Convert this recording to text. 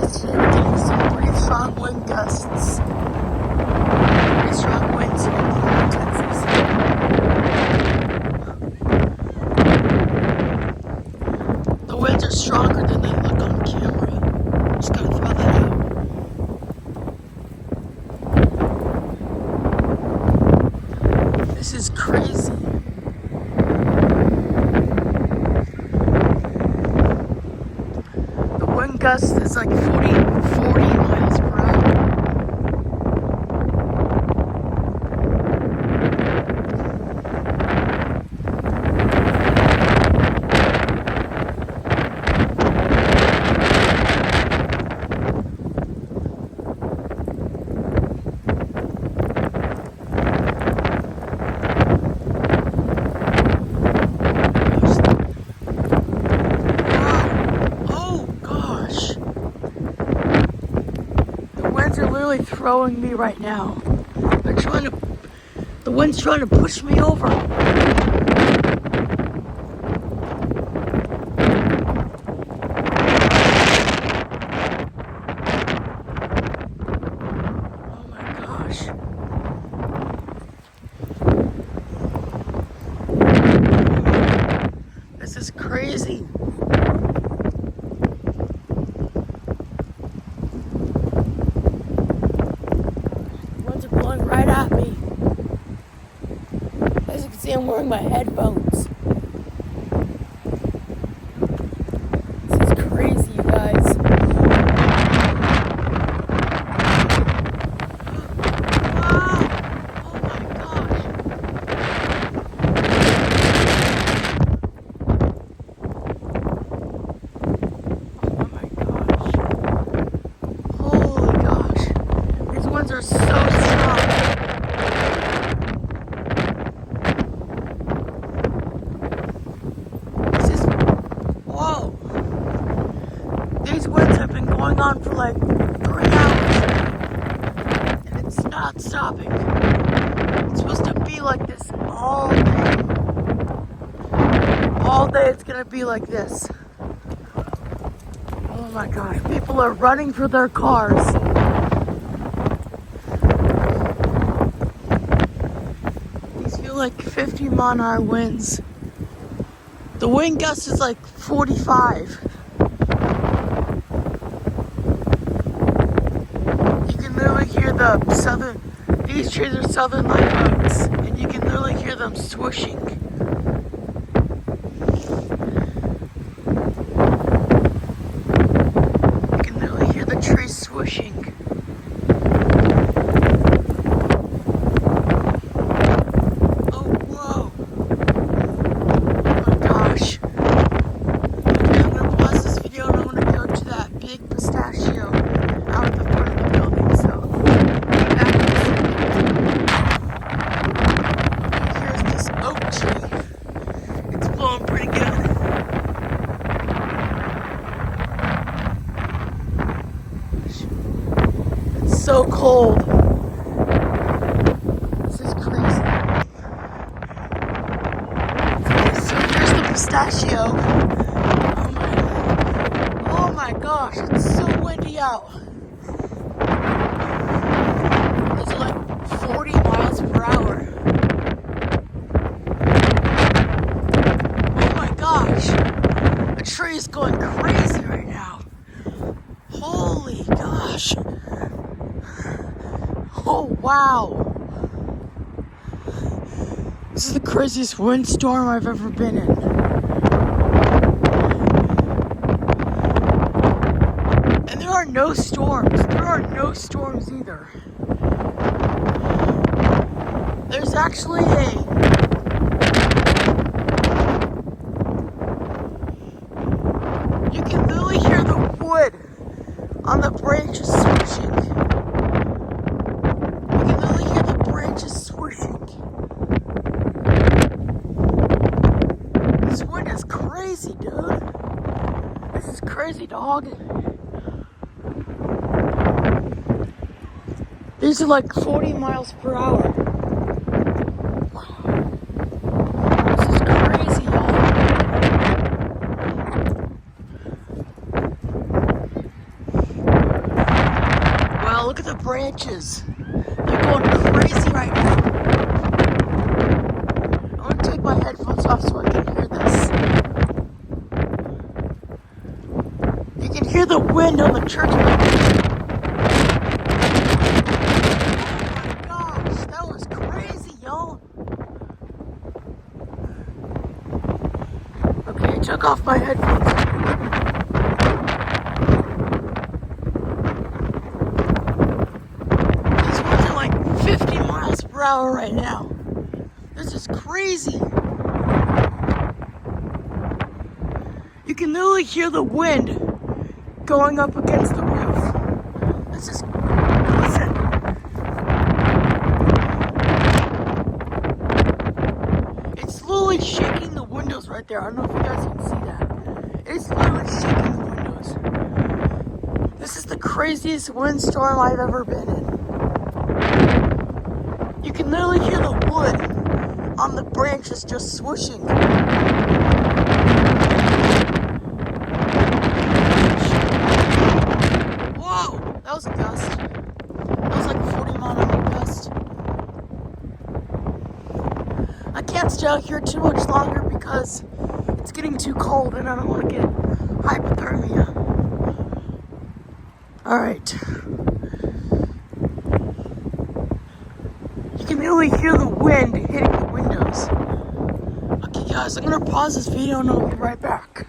guys, today we're getting some pretty strong wind gusts. Pretty strong winds here in Plano, Texas. The winds are stronger than they look on camera. Just gotta throw that out. This is crazy. The wind gust is like 40 miles per hour. Are literally throwing me right now. The wind's trying to push me over. Oh my gosh. This is crazy. Blowing right at me. As you can see, I'm wearing my headphones. This is crazy, you guys. Wow! Oh my gosh! Oh my gosh! Holy gosh! These winds are so strong. These winds have been going on for like 3 hours, and it's not stopping. It's supposed to be like this all day. All day it's gonna be like this. Oh my gosh, people are running for their cars. These feel like 50-mile-an-hour winds. The wind gust is like 45. These trees are southern light oaks, and you can literally hear them swooshing. You can literally hear the trees swooshing. Oh, whoa. Oh my gosh. Okay, I'm gonna pause this video and I'm gonna go to that big pistachio out at the front of the building, so. Pretty good. It's so cold. This is crazy. Okay, so here's the pistachio. Oh my gosh, it's so windy out. It's like 40 miles per hour. Gosh, the tree is going crazy right now. Holy gosh. Oh, wow. This is the craziest windstorm I've ever been in. And there are no storms. There are no storms either. There's actually you can literally hear the wood on the branches swishing. You can literally hear the branches swishing. This wind is crazy, dude. This is crazy, dog. These are like 40 miles per hour. This is crazy, y'all. inches. They're going crazy right now. I'm gonna take my headphones off so I can hear this. You can hear the wind on the church building. Oh my gosh, that was crazy, y'all. Okay, I took off my headphones. These winds are like 50 miles per hour right now. This is crazy. You can literally hear the wind going up against the roof. This is, listen. It's literally shaking the windows right there. I don't know if you guys can see that. It's literally shaking the windows. This is the craziest windstorm I've ever been in. You can literally hear the wood on the branches just swooshing. Whoa! That was a gust. That was like a 40-mile-an-hour gust. I can't stay out here too much longer because it's getting too cold and I don't want to get hypothermia. Alright. You can really hear the wind hitting the windows. Okay guys, I'm gonna pause this video and I'll be right back.